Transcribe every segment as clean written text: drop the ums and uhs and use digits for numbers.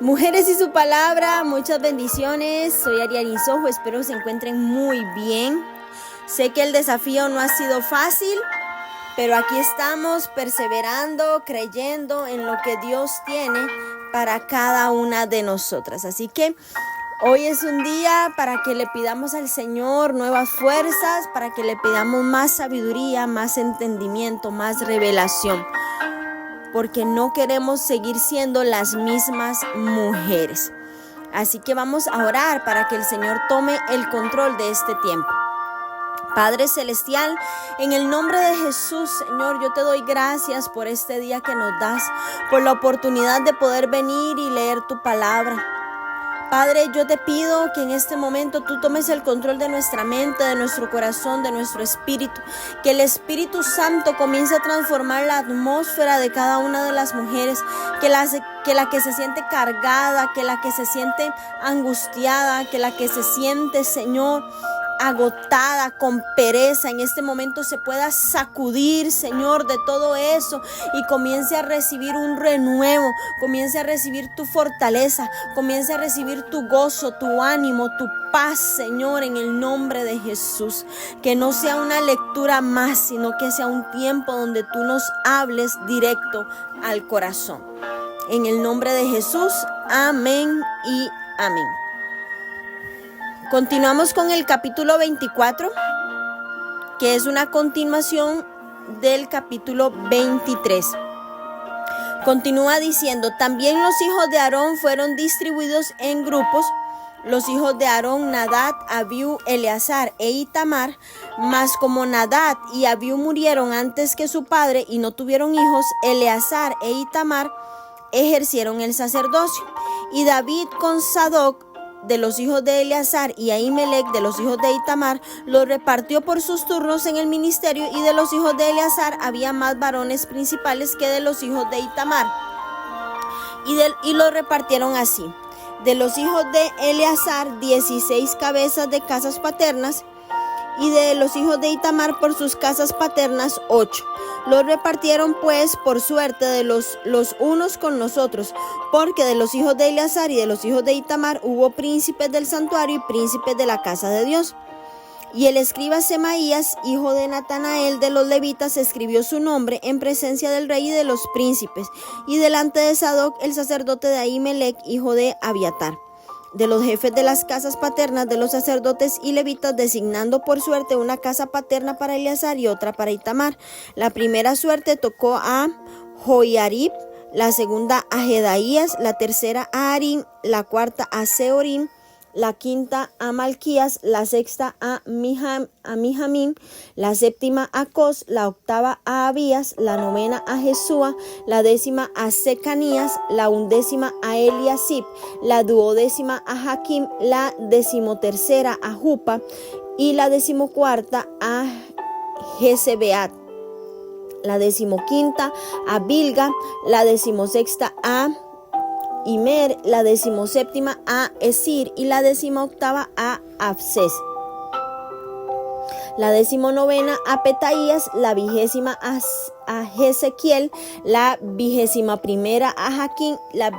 Mujeres y su palabra, muchas bendiciones. Soy Ariani Sojo, espero se encuentren muy bien. Sé que el desafío no ha sido fácil, pero aquí estamos perseverando, creyendo en lo que Dios tiene para cada una de nosotras. Así que hoy es un día para que le pidamos al Señor nuevas fuerzas, para que le pidamos más sabiduría, más entendimiento, más revelación, porque no queremos seguir siendo las mismas mujeres. Así que vamos a orar para que el Señor tome el control de este tiempo. Padre Celestial, en el nombre de Jesús, Señor, yo te doy gracias por este día que nos das, por la oportunidad de poder venir y leer tu palabra. Padre, yo te pido que en este momento tú tomes el control de nuestra mente, de nuestro corazón, de nuestro espíritu, que el Espíritu Santo comience a transformar la atmósfera de cada una de las mujeres, que la que se siente cargada, que la que se siente angustiada, que la que se siente, Señor, agotada, con pereza, en este momento se pueda sacudir, Señor, de todo eso y comience a recibir un renuevo, comience a recibir tu fortaleza, comience a recibir tu gozo, tu ánimo, tu paz, Señor, en el nombre de Jesús. Que no sea una lectura más, sino que sea un tiempo donde tú nos hables directo al corazón. En el nombre de Jesús, amén y amén. Continuamos con el capítulo 24, que es una continuación del capítulo 23. Continúa diciendo: también los hijos de Aarón fueron distribuidos en grupos. Los hijos de Aarón, Nadab, Abiú, Eleazar e Itamar. Mas como Nadab y Abiú murieron antes que su padre y no tuvieron hijos, Eleazar e Itamar ejercieron el sacerdocio. Y David con Sadoc de los hijos de Eleazar y Ahimelech de los hijos de Itamar los repartió por sus turnos en el ministerio, y de los hijos de Eleazar había más varones principales que de los hijos de Itamar, y los repartieron así: de los hijos de Eleazar 16 cabezas de casas paternas, y de los hijos de Itamar por sus casas paternas 8. Los repartieron pues por suerte de los unos con los otros, porque de los hijos de Eleazar y de los hijos de Itamar hubo príncipes del santuario y príncipes de la casa de Dios. Y el escriba Semaías, hijo de Natanael de los levitas, escribió su nombre en presencia del rey y de los príncipes, y delante de Sadoc el sacerdote, de Ahimelech, hijo de Abiatar, de los jefes de las casas paternas de los sacerdotes y levitas, designando por suerte una casa paterna para Eleazar y otra para Itamar. La primera suerte tocó a Joiarib, la segunda a Jedaías, la tercera a Harim, la cuarta a Seorim, la quinta a Malquías, la sexta a Mijamín, la séptima a Cos, la octava a Abías, la novena a Jesúa, la décima a Secanías, la undécima a Eliasib, la duodécima a Jaquim, la decimotercera a Jupa y la decimocuarta a Jezebeat, la decimoquinta a Bilga, la decimosexta a Imer, la decimoséptima a Esir y la decimoctava a Abses, la decimonovena a Petaías, la vigésima a Jezequiel, la vigésima primera a Jaquín, la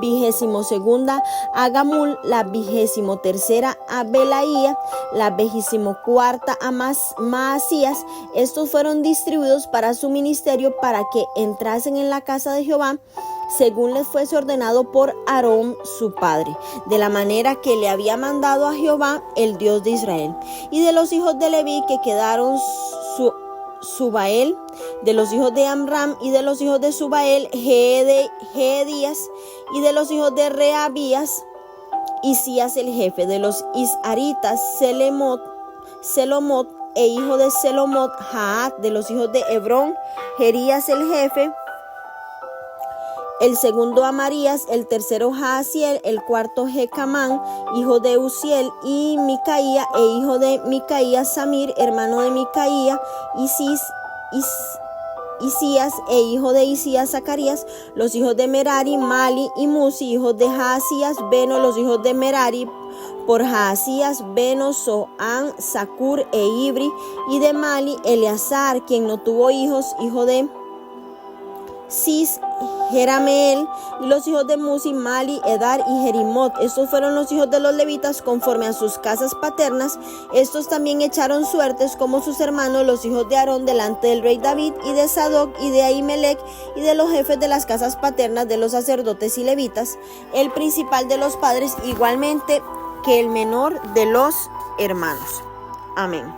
vigésimosegunda a Gamul, la vigésimotercera a Belaía, la vigésimocuarta a Maasías. Estos fueron distribuidos para su ministerio, para que entrasen en la casa de Jehová, según les fuese ordenado por Aarón su padre, de la manera que le había mandado a Jehová, el Dios de Israel. Y de los hijos de Leví que quedaron, Subael, de los hijos de Amram, y de los hijos de Subael, Gedías, y de los hijos de Reabías, Isías el jefe, de los Isharitas, Selomot, e hijo de Selomot, Jaat, de los hijos de Hebrón, Jerías el jefe, el segundo a Marías, el tercero Jaasiel, el cuarto Jecamán, hijo de Uziel, y Micaía, e hijo de Micaía Samir, hermano de Micaía, Isías, e hijo de Isías Zacarías. Los hijos de Merari, Mali y Musi, hijos de Jaasías, Beno. Los hijos de Merari por Jaasías, Beno, Zoán, Zacur e Ibri. Y de Mali, Eleazar, quien no tuvo hijos, hijo de Cis, Jerameel, y los hijos de Musi, Mali, Edar y Jerimot. Estos fueron los hijos de los levitas conforme a sus casas paternas. Estos también echaron suertes como sus hermanos, los hijos de Aarón, delante del rey David, y de Sadoc, y de Ahimelech, y de los jefes de las casas paternas de los sacerdotes y levitas, el principal de los padres, igualmente que el menor de los hermanos. Amén.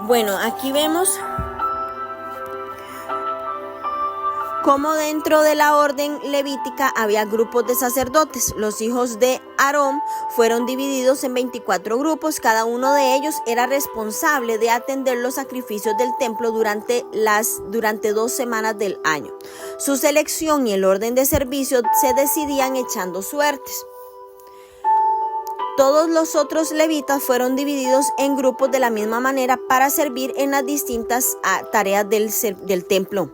Bueno, aquí vemos como dentro de la orden levítica había grupos de sacerdotes. Los hijos de Aarón fueron divididos en 24 grupos. Cada uno de ellos era responsable de atender los sacrificios del templo durante 2 semanas del año. Su selección y el orden de servicio se decidían echando suertes. Todos los otros levitas fueron divididos en grupos de la misma manera para servir en las distintas tareas del templo.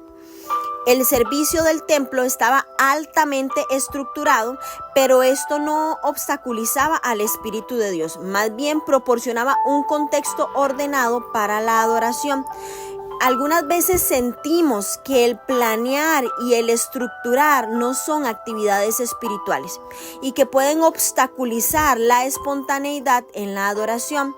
El servicio del templo estaba altamente estructurado, pero esto no obstaculizaba al Espíritu de Dios, más bien proporcionaba un contexto ordenado para la adoración. Algunas veces sentimos que el planear y el estructurar no son actividades espirituales y que pueden obstaculizar la espontaneidad en la adoración.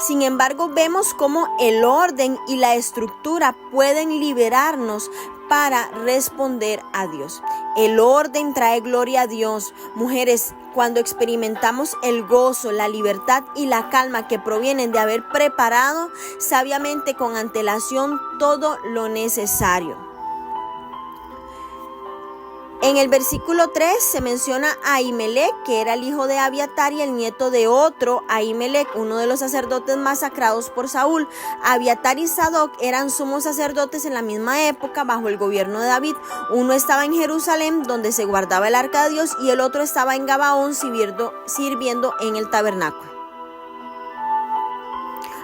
Sin embargo, vemos cómo el orden y la estructura pueden liberarnos para responder a Dios. El orden trae gloria a Dios. Mujeres, cuando experimentamos el gozo, la libertad y la calma que provienen de haber preparado sabiamente con antelación todo lo necesario. En el versículo 3 se menciona a Ahimelech, que era el hijo de Abiatar y el nieto de otro Ahimelech, uno de los sacerdotes masacrados por Saúl. Abiatar y Sadoc eran sumos sacerdotes en la misma época bajo el gobierno de David. Uno estaba en Jerusalén, donde se guardaba el arca de Dios, y el otro estaba en Gabaón sirviendo en el tabernáculo.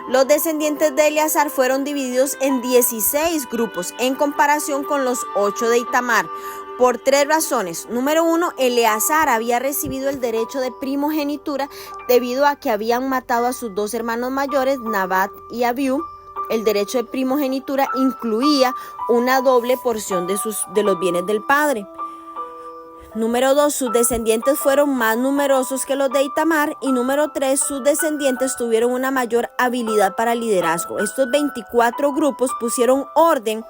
Los descendientes de Eleazar fueron divididos en 16 grupos en comparación con los 8 de Itamar, por 3 razones. Número 1, Eleazar había recibido el derecho de primogenitura debido a que habían matado a sus 2 hermanos mayores, Nabat y Abiú. El derecho de primogenitura incluía una doble porción de los bienes del padre. Número 2, sus descendientes fueron más numerosos que los de Itamar. Y número 3, sus descendientes tuvieron una mayor habilidad para liderazgo. Estos 24 grupos pusieron orden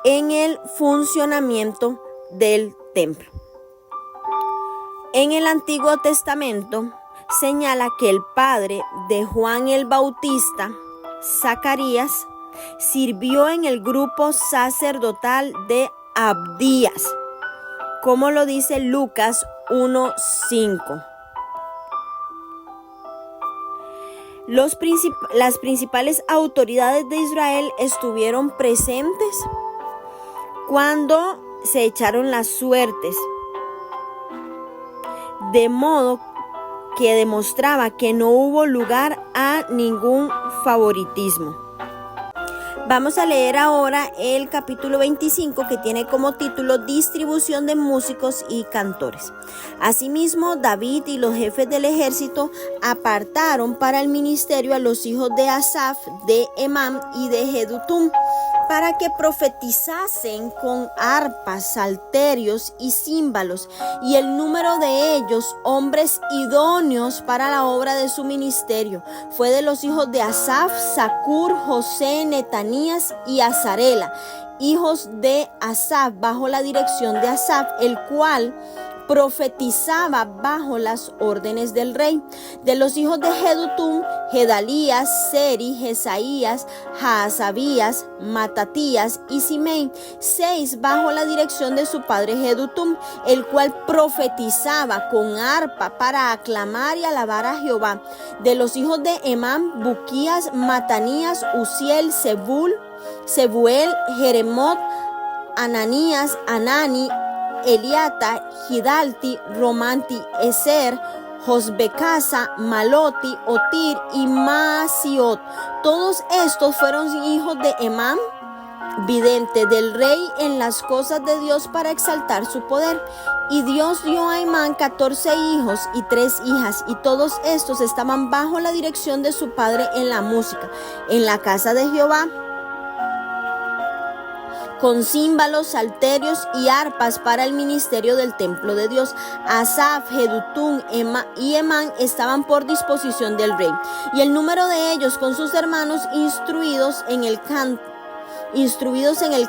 en el funcionamiento del templo. En el Antiguo Testamento señala que el padre de Juan el Bautista, Zacarías, sirvió en el grupo sacerdotal de Abdías, como lo dice Lucas 1:5. Las principales autoridades de Israel estuvieron presentes cuando se echaron las suertes, de modo que demostraba que no hubo lugar a ningún favoritismo. Vamos a leer ahora el capítulo 25, que tiene como título Distribución de músicos y cantores. Asimismo, David y los jefes del ejército apartaron para el ministerio a los hijos de Asaf, de Emam y de Jedutum, para que profetizasen con arpas, salterios y címbalos, y el número de ellos, hombres idóneos para la obra de su ministerio, fue de los hijos de Asaf, Zacur, José, Netanías y Azarela, hijos de Asaf, bajo la dirección de Asaf, el cual profetizaba bajo las órdenes del rey. De los hijos de Jedutum, Gedalías, Seri, Jesaías, Jaazabías, Matatías y Simei, 6 bajo la dirección de su padre Jedutum, el cual profetizaba con arpa para aclamar y alabar a Jehová. De los hijos de Emam, Buquías, Matanías, Uziel, Sebuel, Jeremot, Ananías, Anani, Eliata, Gidalti, Romanti, Eser, Josbecasa, Maloti, Otir y Maasiot. Todos estos fueron hijos de Emam, vidente del rey en las cosas de Dios para exaltar su poder. Y Dios dio a Emam 14 hijos y 3 hijas, y todos estos estaban bajo la dirección de su padre en la música, en la casa de Jehová. con címbalos, salterios y arpas para el ministerio del templo de Dios. Asaf, Jedutún y Emán estaban por disposición del rey, y el número de ellos con sus hermanos instruidos en el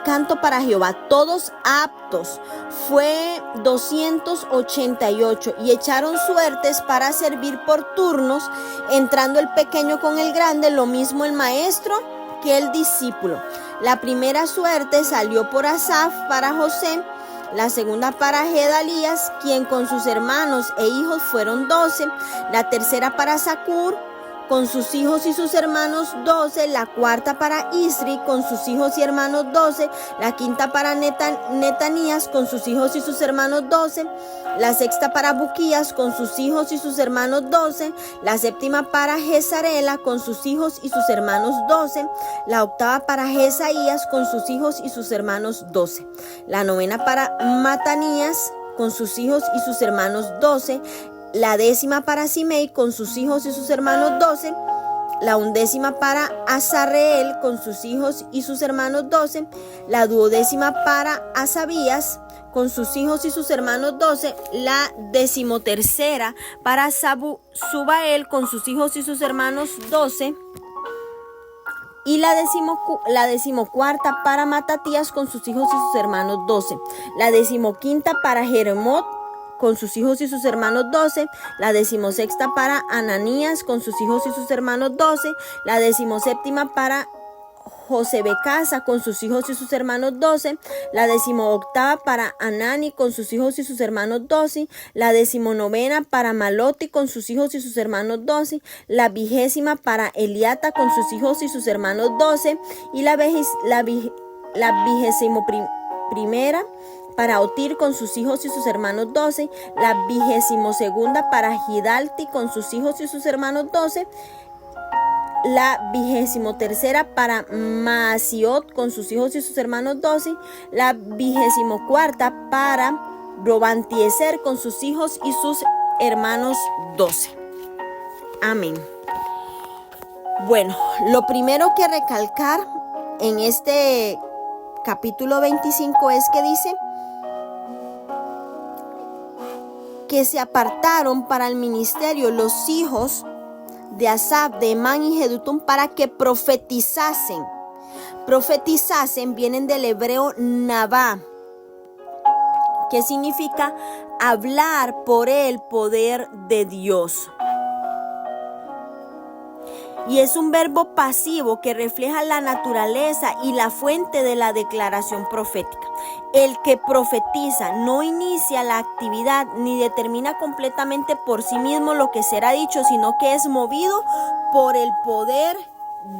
canto para Jehová, todos aptos, fue 288, y echaron suertes para servir por turnos, entrando el pequeño con el grande, lo mismo el maestro que el discípulo. La primera suerte salió por Asaf para José, la segunda para Gedalías, quien con sus hermanos e hijos fueron 12, la tercera para Zacur, con sus hijos y sus hermanos 12, la cuarta para Isri, con sus hijos y hermanos 12, la quinta para Netanías, con sus hijos y sus hermanos 12, la sexta para Buquías, con sus hijos y sus hermanos 12, la séptima para Jezarela, con sus hijos y sus hermanos 12, la octava para Jesaías, con sus hijos y sus hermanos 12, la novena para Matanías, con sus hijos y sus hermanos 12, la décima para Simei, con sus hijos y sus hermanos 12, la undécima para Azarreel, con sus hijos y sus hermanos 12, la duodécima para Asabías, con sus hijos y sus hermanos 12, la decimotercera para Subael, con sus hijos y sus hermanos 12, y la decimocuarta para Matatías, con sus hijos y sus hermanos 12, la decimoquinta para Jeremot, con sus hijos y sus hermanos 12, la decimosexta para Ananías, con sus hijos y sus hermanos 12, la decimoséptima para Josebecasa, con sus hijos y sus hermanos 12, la decimoctava para Anani, con sus hijos y sus hermanos 12, la decimonovena para Maloti, con sus hijos y sus hermanos 12, la vigésima para Eliata, con sus hijos y sus hermanos 12, y la vigésimo primera para Otir, con sus hijos y sus hermanos 12, la vigésimo segunda para Gidalti, con sus hijos y sus hermanos 12, la vigésimo tercera para Maasiot, con sus hijos y sus hermanos 12, la vigésimo cuarta para Robantieser, con sus hijos y sus hermanos 12. Amén. Bueno, lo primero que recalcar en este capítulo 25 es que dice que se apartaron para el ministerio los hijos de Asaf, de Emán y Jedutún para que profetizasen. Profetizasen vienen del hebreo nabá, que significa hablar por el poder de Dios. Y es un verbo pasivo que refleja la naturaleza y la fuente de la declaración profética. El que profetiza no inicia la actividad ni determina completamente por sí mismo lo que será dicho, sino que es movido por el poder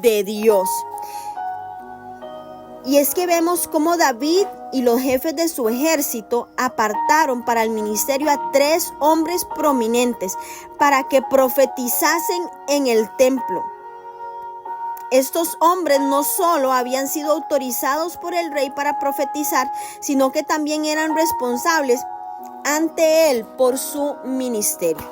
de Dios. Y es que vemos cómo David y los jefes de su ejército apartaron para el ministerio a 3 hombres prominentes para que profetizasen en el templo. Estos hombres no solo habían sido autorizados por el rey para profetizar, sino que también eran responsables ante él por su ministerio.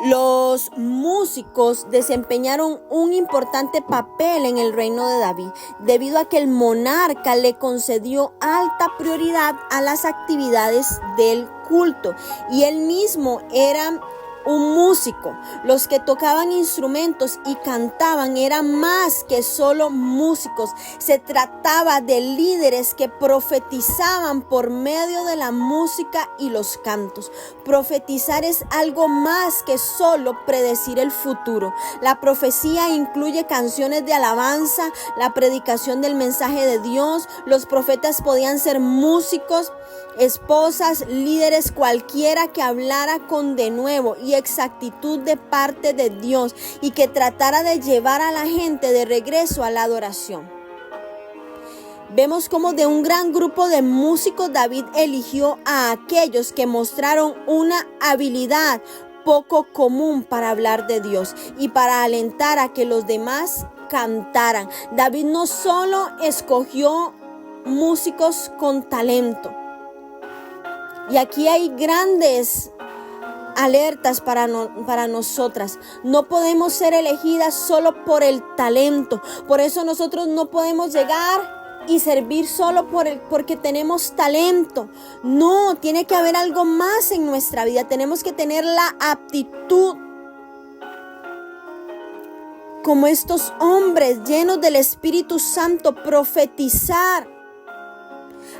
Los músicos desempeñaron un importante papel en el reino de David, debido a que el monarca le concedió alta prioridad a las actividades del culto, y él mismo era un músico. Los que tocaban instrumentos y cantaban eran más que solo músicos. Se trataba de líderes que profetizaban por medio de la música y los cantos. Profetizar es algo más que solo predecir el futuro. La profecía incluye canciones de alabanza, la predicación del mensaje de Dios. Los profetas podían ser músicos, esposas, líderes, cualquiera que hablara con denuedo y exactitud de parte de Dios y que tratara de llevar a la gente de regreso a la adoración. Vemos cómo de un gran grupo de músicos David eligió a aquellos que mostraron una habilidad poco común para hablar de Dios y para alentar a que los demás cantaran. David no solo escogió músicos con talento, y aquí hay grandes alertas para nosotras. No podemos ser elegidas solo por el talento. Por eso nosotros no podemos llegar y servir solo porque tenemos talento. No, tiene que haber algo más en nuestra vida. Tenemos que tener la aptitud, como estos hombres llenos del Espíritu Santo, profetizar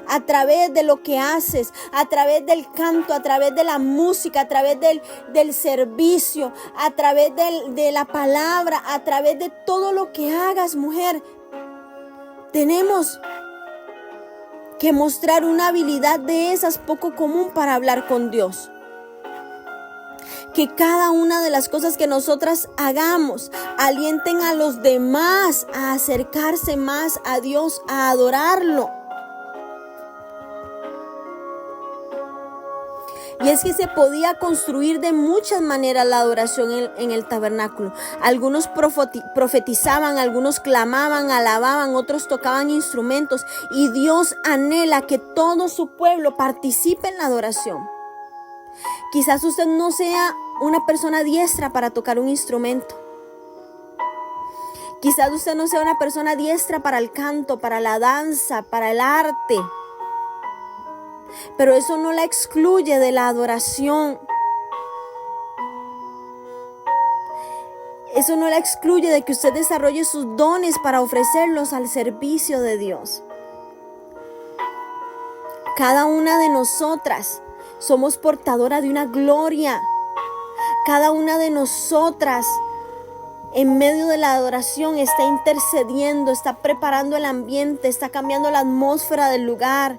a través de lo que haces, a través del canto, a través de la música, a través del servicio, a través de la palabra, a través de todo lo que hagas, mujer. Tenemos que mostrar una habilidad de esas poco común para hablar con Dios. Que cada una de las cosas que nosotras hagamos alienten a los demás a acercarse más a Dios, a adorarlo. Y es que se podía construir de muchas maneras la adoración en el tabernáculo. Algunos profetizaban, algunos clamaban, alababan, otros tocaban instrumentos. Y Dios anhela que todo su pueblo participe en la adoración. Quizás usted no sea una persona diestra para tocar un instrumento. Quizás usted no sea una persona diestra para el canto, para la danza, para el arte. Pero eso no la excluye de la adoración. Eso no la excluye de que usted desarrolle sus dones para ofrecerlos al servicio de Dios. Cada una de nosotras somos portadora de una gloria. Cada una de nosotras en medio de la adoración está intercediendo, está preparando el ambiente, está cambiando la atmósfera del lugar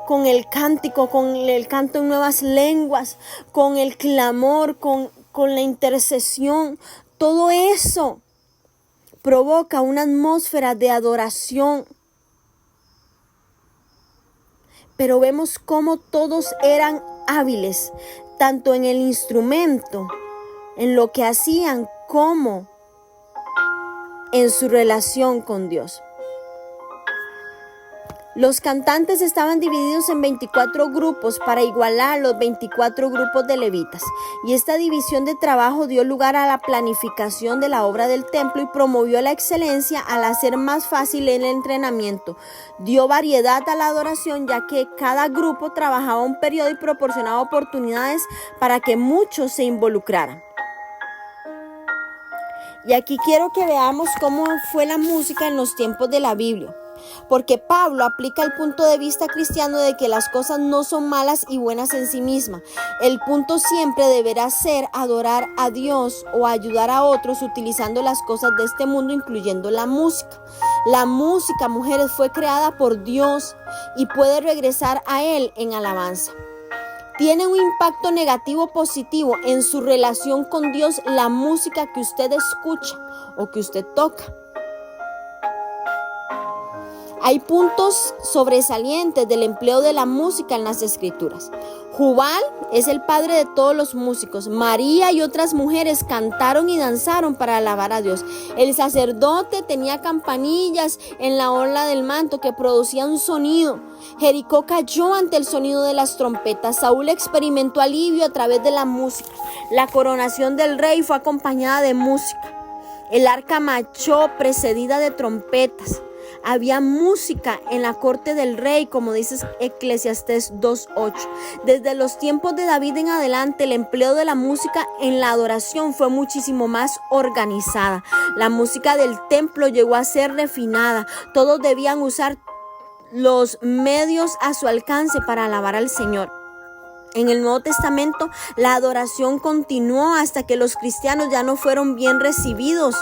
con el cántico, con el canto en nuevas lenguas, con el clamor, con la intercesión. Todo eso provoca una atmósfera de adoración. Pero vemos cómo todos eran hábiles, tanto en el instrumento, en lo que hacían, como en su relación con Dios. Los cantantes estaban divididos en 24 grupos para igualar los 24 grupos de levitas. Y esta división de trabajo dio lugar a la planificación de la obra del templo y promovió la excelencia al hacer más fácil el entrenamiento. Dio variedad a la adoración, ya que cada grupo trabajaba un periodo y proporcionaba oportunidades para que muchos se involucraran. Y aquí quiero que veamos cómo fue la música en los tiempos de la Biblia. Porque Pablo aplica el punto de vista cristiano de que las cosas no son malas y buenas en sí mismas. El punto siempre deberá ser adorar a Dios o ayudar a otros utilizando las cosas de este mundo, incluyendo la música. La música, mujeres, fue creada por Dios y puede regresar a Él en alabanza. Tiene un impacto negativo o positivo en su relación con Dios la música que usted escucha o que usted toca. Hay puntos sobresalientes del empleo de la música en las Escrituras. Jubal es el padre de todos los músicos. María y otras mujeres cantaron y danzaron para alabar a Dios. El sacerdote tenía campanillas en la orla del manto que producían un sonido. Jericó cayó ante el sonido de las trompetas. Saúl experimentó alivio a través de la música. La coronación del rey fue acompañada de música. El arca marchó precedida de trompetas. Había música en la corte del rey, como dice Eclesiastés 2:8. Desde los tiempos de David en adelante, el empleo de la música en la adoración fue muchísimo más organizada. La música del templo llegó a ser refinada. Todos debían usar los medios a su alcance para alabar al Señor. En el Nuevo Testamento, la adoración continuó hasta que los cristianos ya no fueron bien recibidos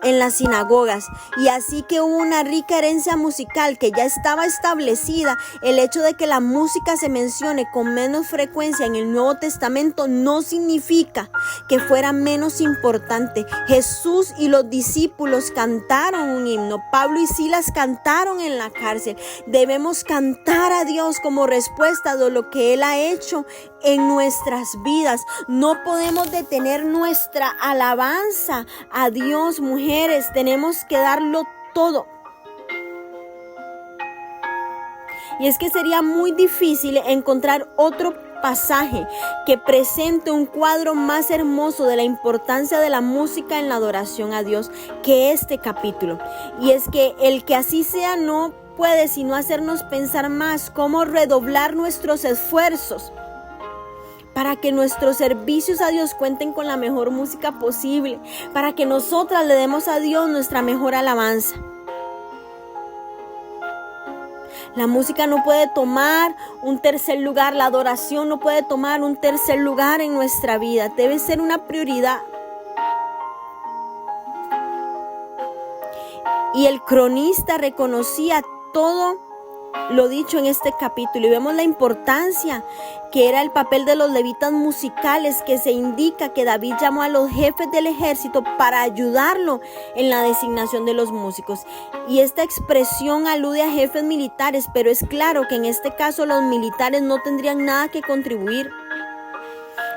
en las sinagogas, y así que hubo una rica herencia musical que ya estaba establecida. El hecho de que la música se mencione con menos frecuencia en el Nuevo Testamento no significa que fuera menos importante. Jesús y los discípulos cantaron un himno. Pablo y Silas cantaron en la cárcel. Debemos cantar a Dios como respuesta de lo que Él ha hecho en nuestras vidas. No podemos detener nuestra alabanza a Dios, mujeres. Tenemos que darlo todo. Y es que sería muy difícil encontrar otro pasaje que presenta un cuadro más hermoso de la importancia de la música en la adoración a Dios que este capítulo. Y es que el que así sea no puede sino hacernos pensar más cómo redoblar nuestros esfuerzos para que nuestros servicios a Dios cuenten con la mejor música posible, para que nosotras le demos a Dios nuestra mejor alabanza. La música no puede tomar un tercer lugar, la adoración no puede tomar un tercer lugar en nuestra vida, debe ser una prioridad. Y el cronista reconocía todo lo dicho en este capítulo y vemos la importancia que era el papel de los levitas musicales, que se indica que David llamó a los jefes del ejército para ayudarlo en la designación de los músicos. Y esta expresión alude a jefes militares, pero es claro que en este caso los militares no tendrían nada que contribuir.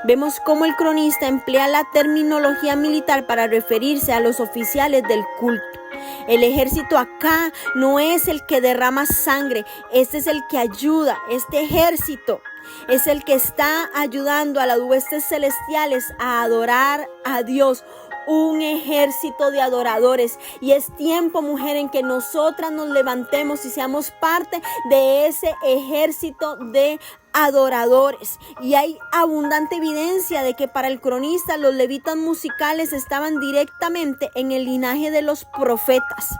Vemos cómo el cronista emplea la terminología militar para referirse a los oficiales del culto. El ejército acá no es el que derrama sangre, este es el que ayuda. Este ejército es el que está ayudando a las huestes celestiales a adorar a Dios. Un ejército de adoradores. Y es tiempo, mujer, en que nosotras nos levantemos y seamos parte de ese ejército de adoradores. Y hay abundante evidencia de que para el cronista los levitas musicales estaban directamente en el linaje de los profetas.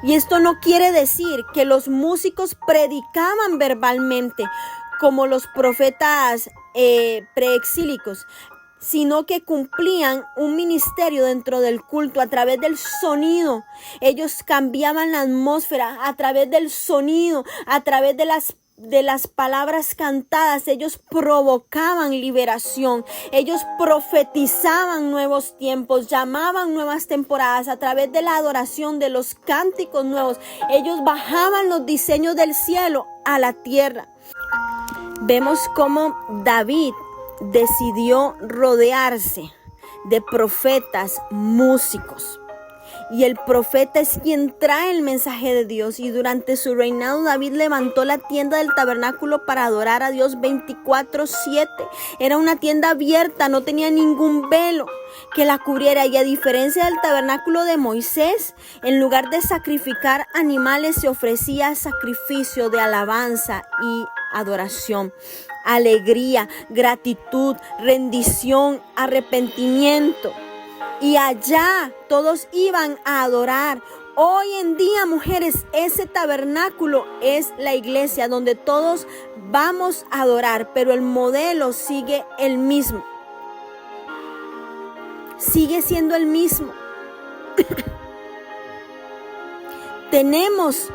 Y esto no quiere decir que los músicos predicaban verbalmente como los profetas preexílicos, sino que cumplían un ministerio dentro del culto a través del sonido. Ellos cambiaban la atmósfera a través del sonido, a través de las palabras cantadas. Ellos provocaban liberación, ellos profetizaban nuevos tiempos, llamaban nuevas temporadas a través de la adoración, de los cánticos nuevos. Ellos bajaban los diseños del cielo a la tierra. Vemos cómo David decidió rodearse de profetas músicos. Y el profeta es quien trae el mensaje de Dios. Y durante su reinado David levantó la tienda del tabernáculo para adorar a Dios 24/7. Era una tienda abierta, no tenía ningún velo que la cubriera. Y a diferencia del tabernáculo de Moisés, en lugar de sacrificar animales se ofrecía sacrificio de alabanza y adoración. Alegría, gratitud, rendición, arrepentimiento. Y allá todos iban a adorar. Hoy en día, mujeres, ese tabernáculo es la iglesia donde todos vamos a adorar, pero el modelo sigue el mismo. Sigue siendo el mismo. Tenemos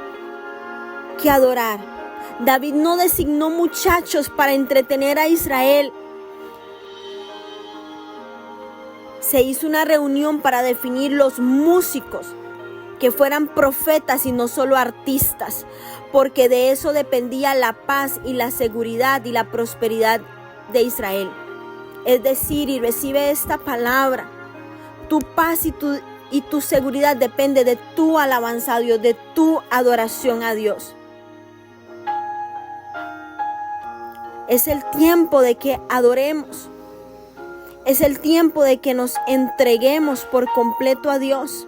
que adorar. David no designó muchachos para entretener a Israel. Se hizo una reunión para definir los músicos que fueran profetas y no solo artistas, porque de eso dependía la paz y la seguridad y la prosperidad de Israel. Es decir, y recibe esta palabra, tu paz y tu seguridad depende de tu alabanza a Dios, de tu adoración a Dios. Es el tiempo de que adoremos. Es el tiempo de que nos entreguemos por completo a Dios.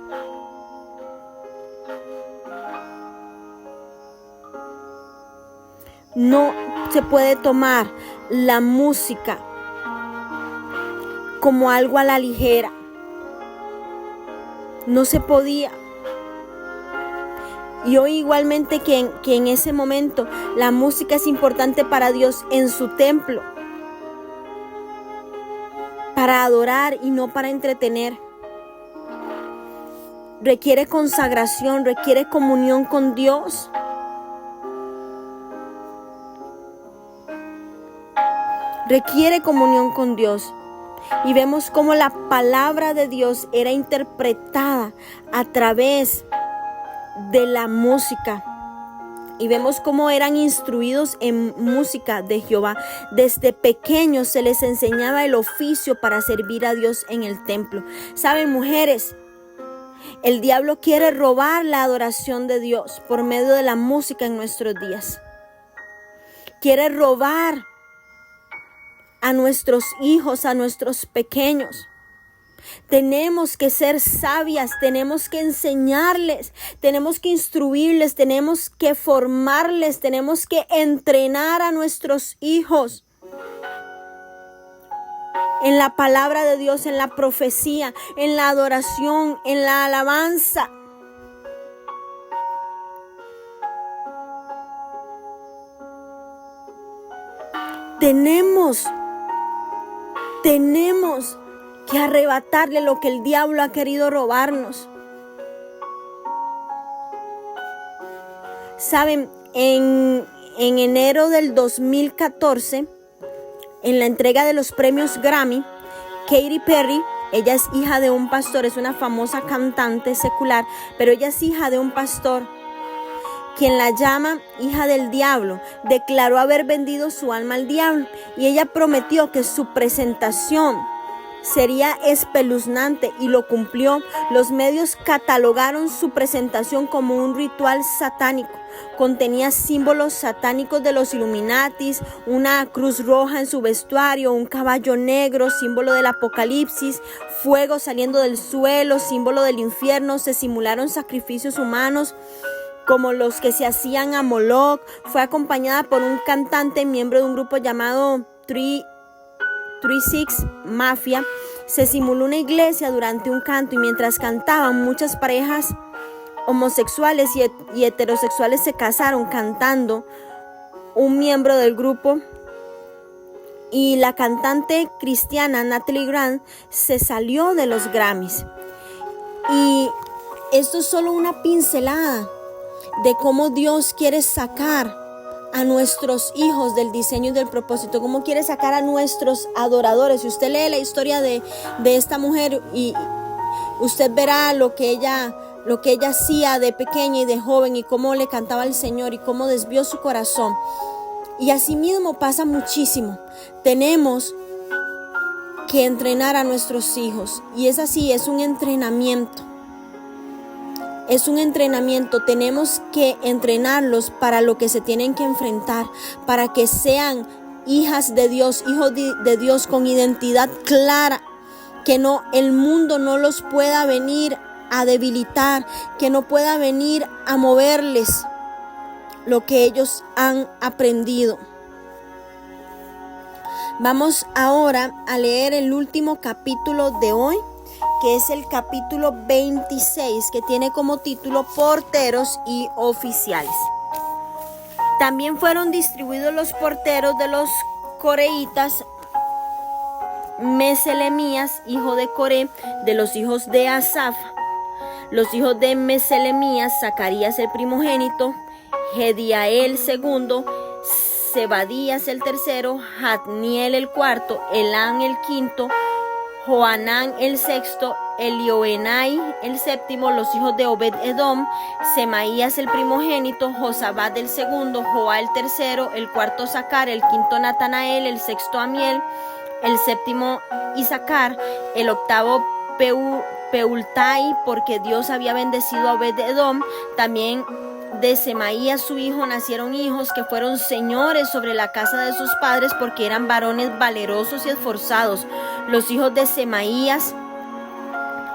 No se puede tomar la música como algo a la ligera. No se podía. Y hoy igualmente que en ese momento la música es importante para Dios en su templo, para adorar y no para entretener. Requiere consagración, requiere comunión con Dios. Requiere comunión con Dios. Y vemos cómo la palabra de Dios era interpretada a través de la música. Y vemos cómo eran instruidos en música de Jehová. Desde pequeños se les enseñaba el oficio para servir a Dios en el templo. Saben, mujeres, el diablo quiere robar la adoración de Dios por medio de la música en nuestros días. quiere robar a nuestros hijos, a nuestros pequeños. Tenemos que ser sabias, tenemos que enseñarles, tenemos que instruirles, tenemos que formarles, tenemos que entrenar a nuestros hijos en la palabra de Dios, en la profecía, en la adoración, en la alabanza. Tenemos que arrebatarle lo que el diablo ha querido robarnos. Saben, en enero del 2014, en la entrega de los premios Grammy, Katy Perry, ella es hija de un pastor, es una famosa cantante secular, pero ella es hija de un pastor, quien la llama hija del diablo, declaró haber vendido su alma al diablo, y ella prometió que su presentación sería espeluznante, y lo cumplió. Los medios catalogaron su presentación como un ritual satánico. Contenía símbolos satánicos de los Illuminatis, una cruz roja en su vestuario, un caballo negro, símbolo del apocalipsis, fuego saliendo del suelo, símbolo del infierno. Se simularon sacrificios humanos como los que se hacían a Moloch. Fue acompañada por un cantante, miembro de un grupo llamado 36 Mafia. Se simuló una iglesia durante un canto, y mientras cantaban, muchas parejas homosexuales y heterosexuales se casaron cantando. Un miembro del grupo y la cantante cristiana Natalie Grant se salió de los Grammys. Y esto es solo una pincelada de cómo Dios quiere sacar a nuestros hijos del diseño y del propósito, cómo quiere sacar a nuestros adoradores. Si usted lee la historia de esta mujer, y usted verá lo que ella hacía de pequeña y de joven, y cómo le cantaba al Señor, y cómo desvió su corazón. Y así mismo pasa muchísimo. Tenemos que entrenar a nuestros hijos, y es así, es un entrenamiento. Es un entrenamiento, tenemos que entrenarlos para lo que se tienen que enfrentar, para que sean hijas de Dios, hijos de Dios con identidad clara, que el mundo no los pueda venir a debilitar, que no pueda venir a moverles lo que ellos han aprendido. Vamos ahora a leer el último capítulo de hoy, que es el capítulo 26, que tiene como título Porteros y Oficiales. También fueron distribuidos los porteros de los coreitas: Meselemías, hijo de Coré, de los hijos de Asaf. Los hijos de Meselemías: Zacarías el primogénito, Jediael segundo, Zebadías el tercero, Jatniel el cuarto, Elán el quinto, Joanán el sexto, Elioenai el séptimo. Los hijos de Obed-Edom: Semaías el primogénito, Josabad el segundo, Joá el tercero, el cuarto Zacar, el quinto Natanael, el sexto Amiel, el séptimo Isacar, el octavo Peultai, porque Dios había bendecido a Obed-Edom. También de Semaías su hijo nacieron hijos que fueron señores sobre la casa de sus padres, porque eran varones valerosos y esforzados. Los hijos de Semaías: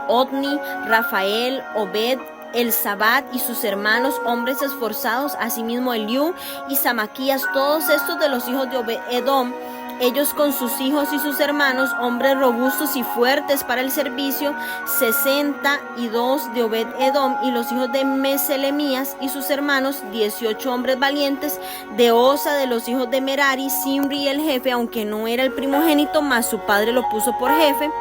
Otni, Rafael, Obed, Elzabad y sus hermanos, hombres esforzados. Asimismo Eliú y Samaquías, todos estos de los hijos de Obed-Edom, ellos con sus hijos y sus hermanos, hombres robustos y fuertes para el servicio. 62 de Obed-Edom. Y los hijos de Meselemías y sus hermanos, 18 hombres valientes. De Osa, de los hijos de Merari, Simri el jefe, aunque no era el primogénito, mas su padre lo puso por jefe.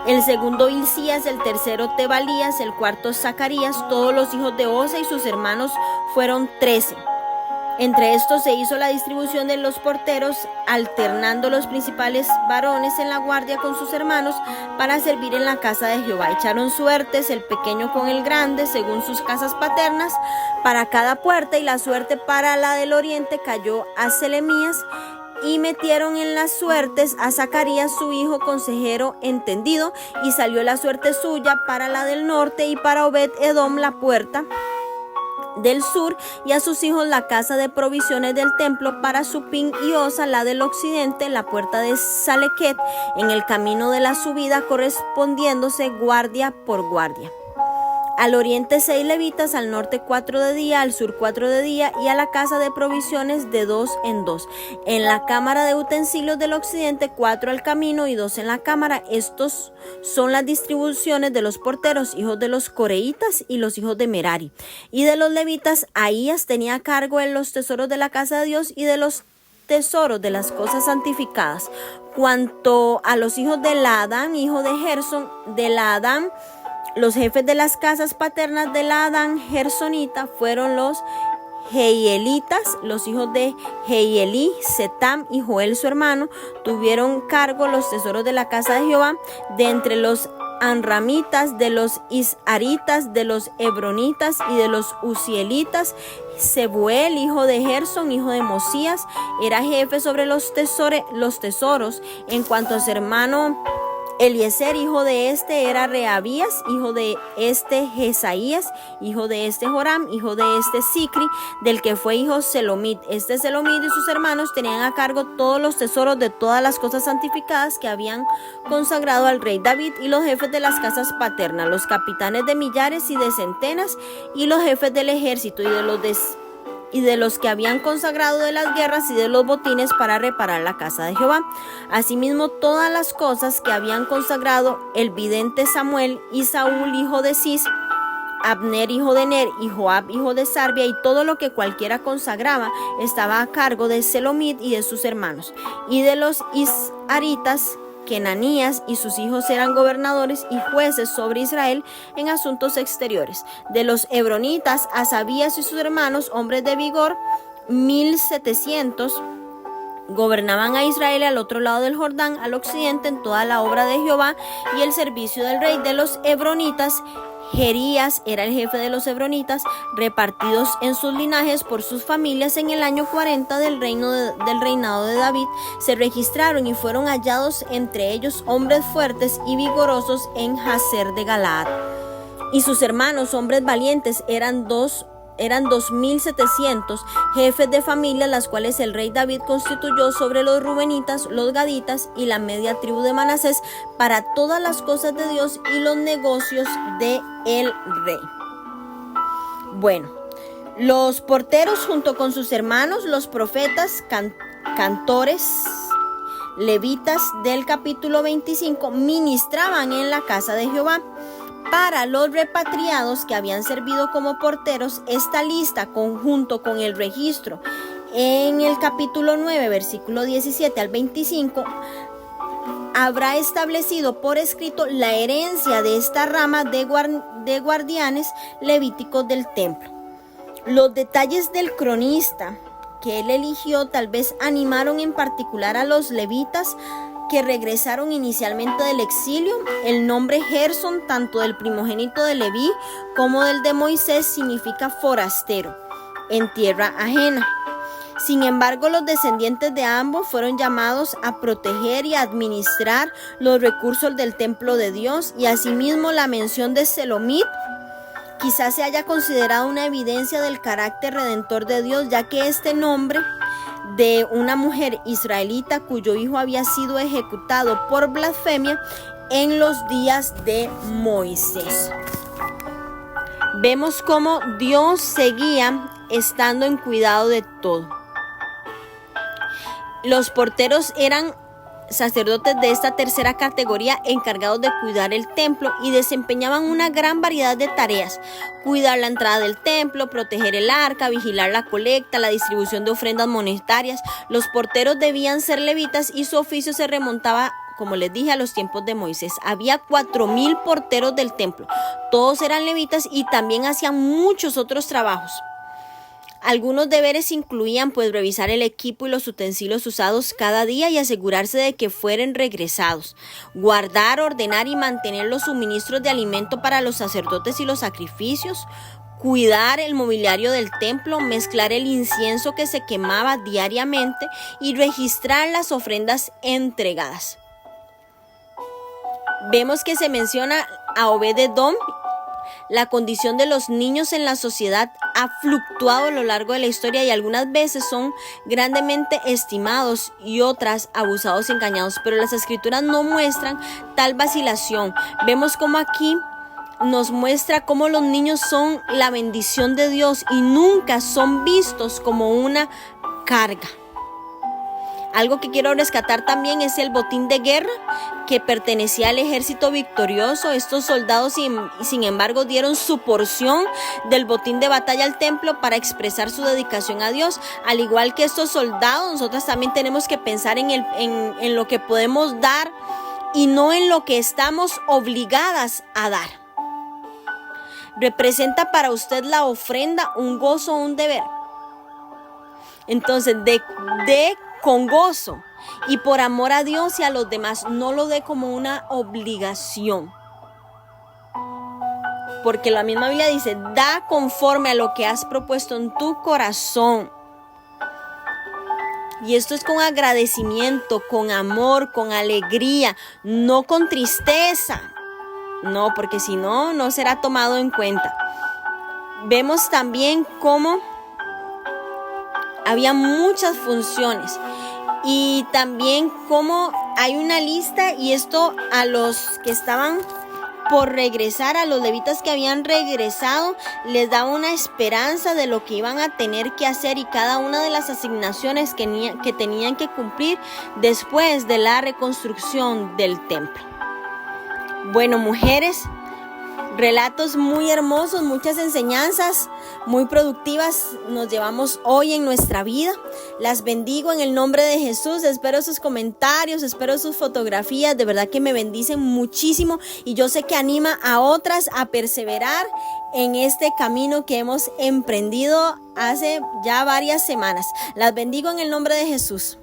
El segundo Hilcías, el tercero Tebalías, el cuarto Zacarías. Todos los hijos de Osa y sus hermanos fueron 13. Entre estos se hizo la distribución de los porteros, alternando los principales varones en la guardia con sus hermanos para servir en la casa de Jehová. Echaron suertes, el pequeño con el grande, según sus casas paternas, para cada puerta, y la suerte para la del oriente cayó a Selemías. Y metieron en las suertes a Zacarías su hijo, consejero entendido, y salió la suerte suya para la del norte, y para Obed-Edom la puerta del sur, y a sus hijos la casa de provisiones del templo, para Supim y Osa la del occidente, la puerta de Salequet, en el camino de la subida, correspondiéndose guardia por guardia. Al oriente 6 levitas, al norte 4 de día, al sur 4 de día, y a la casa de provisiones de 2 en 2. En la cámara de utensilios del occidente 4 al camino y 2 en la cámara. Estos son las distribuciones de los porteros, hijos de los coreitas y los hijos de Merari. Y de los levitas, Ahías tenía cargo en los tesoros de la casa de Dios y de los tesoros de las cosas santificadas. Cuanto a los hijos de Laadán, hijo de Gersón, de Laadán, los jefes de las casas paternas de Laadán gersonita fueron los Jehielitas. Los hijos de Jehielí, Setam y Joel su hermano, tuvieron cargo los tesoros de la casa de Jehová. De entre los Anramitas, de los Isharitas, de los Hebronitas y de los Uzielitas, Sebuel, hijo de Gersón, hijo de Mosías, era jefe sobre los tesoros. En cuanto a su hermano Eliezer, hijo de este, era Rehabías, hijo de este Jesaías, hijo de este Joram, hijo de este Sicri, del que fue hijo Selomit. Este Selomit y sus hermanos tenían a cargo todos los tesoros de todas las cosas santificadas que habían consagrado al rey David, y los jefes de las casas paternas, los capitanes de millares y de centenas, y los jefes del ejército, y de los que habían consagrado de las guerras y de los botines para reparar la casa de Jehová. Asimismo, todas las cosas que habían consagrado el vidente Samuel, y Saúl, hijo de Cis, Abner, hijo de Ner, y Joab, hijo de Sarbia, y todo lo que cualquiera consagraba, estaba a cargo de Selomit y de sus hermanos. Y de los Isharitas, Kenanías y sus hijos eran gobernadores y jueces sobre Israel en asuntos exteriores. De los Hebronitas, Asabías y sus hermanos, hombres de vigor, 1700, gobernaban a Israel al otro lado del Jordán, al occidente, en toda la obra de Jehová y el servicio del rey. De los Hebronitas, Jerías era el jefe de los Hebronitas, repartidos en sus linajes por sus familias. En el año 40 del reinado de David se registraron y fueron hallados entre ellos hombres fuertes y vigorosos en Jazer de Galaad. Y sus hermanos, hombres valientes, eran 2700 jefes de familia, las cuales el rey David constituyó sobre los rubenitas, los gaditas y la media tribu de Manasés, para todas las cosas de Dios y los negocios de el rey. Bueno, los porteros, junto con sus hermanos, los profetas, cantores, levitas del capítulo 25, ministraban en la casa de Jehová. Para los repatriados que habían servido como porteros, esta lista, conjunto con el registro en el capítulo 9, versículo 17 al 25, habrá establecido por escrito la herencia de esta rama de guardianes levíticos del templo. Los detalles del cronista que él eligió tal vez animaron en particular a los levitas que regresaron inicialmente del exilio. El nombre Gersón, tanto del primogénito de Leví como del de Moisés, significa forastero, en tierra ajena. Sin embargo, los descendientes de ambos fueron llamados a proteger y a administrar los recursos del templo de Dios, y asimismo la mención de Selomit quizás se haya considerado una evidencia del carácter redentor de Dios, ya que este nombre de una mujer israelita cuyo hijo había sido ejecutado por blasfemia en los días de Moisés. Vemos cómo Dios seguía estando en cuidado de todo. Los porteros eran sacerdotes de esta tercera categoría, encargados de cuidar el templo, y desempeñaban una gran variedad de tareas: cuidar la entrada del templo, proteger el arca, vigilar la colecta, la distribución de ofrendas monetarias. Los porteros debían ser levitas y su oficio se remontaba, como les dije, a los tiempos de Moisés. Había 4000 porteros del templo, todos eran levitas y también hacían muchos otros trabajos. Algunos deberes incluían pues revisar el equipo y los utensilios usados cada día y asegurarse de que fueran regresados, guardar, ordenar y mantener los suministros de alimento para los sacerdotes y los sacrificios, cuidar el mobiliario del templo, mezclar el incienso que se quemaba diariamente y registrar las ofrendas entregadas. Vemos que se menciona a Obed-Edom, La condición de los niños en la sociedad ha fluctuado a lo largo de la historia y algunas veces son grandemente estimados y otras abusados y engañados, pero las escrituras no muestran tal vacilación. Vemos como aquí nos muestra cómo los niños son la bendición de Dios y nunca son vistos como una carga. Algo que quiero rescatar también es el botín de guerra que pertenecía al ejército victorioso. Estos soldados, sin embargo, dieron su porción del botín de batalla al templo para expresar su dedicación a Dios. Al igual que estos soldados, nosotros también tenemos que pensar en lo que podemos dar y no en lo que estamos obligadas a dar. ¿Representa para usted la ofrenda un gozo o un deber? Entonces, con gozo y por amor a Dios y a los demás, no lo dé como una obligación. Porque la misma Biblia dice, da conforme a lo que has propuesto en tu corazón. Y esto es con agradecimiento, con amor, con alegría, no con tristeza. No, porque si no, no será tomado en cuenta. Vemos también cómo había muchas funciones y también cómo hay una lista, y esto a los que estaban por regresar, a los levitas que habían regresado, les daba una esperanza de lo que iban a tener que hacer y cada una de las asignaciones que tenían que cumplir después de la reconstrucción del templo. Bueno, mujeres, relatos muy hermosos, muchas enseñanzas muy productivas nos llevamos hoy en nuestra vida. Las bendigo en el nombre de Jesús. Espero sus comentarios, espero sus fotografías. De verdad que me bendicen muchísimo y yo sé que anima a otras a perseverar en este camino que hemos emprendido hace ya varias semanas. Las bendigo en el nombre de Jesús.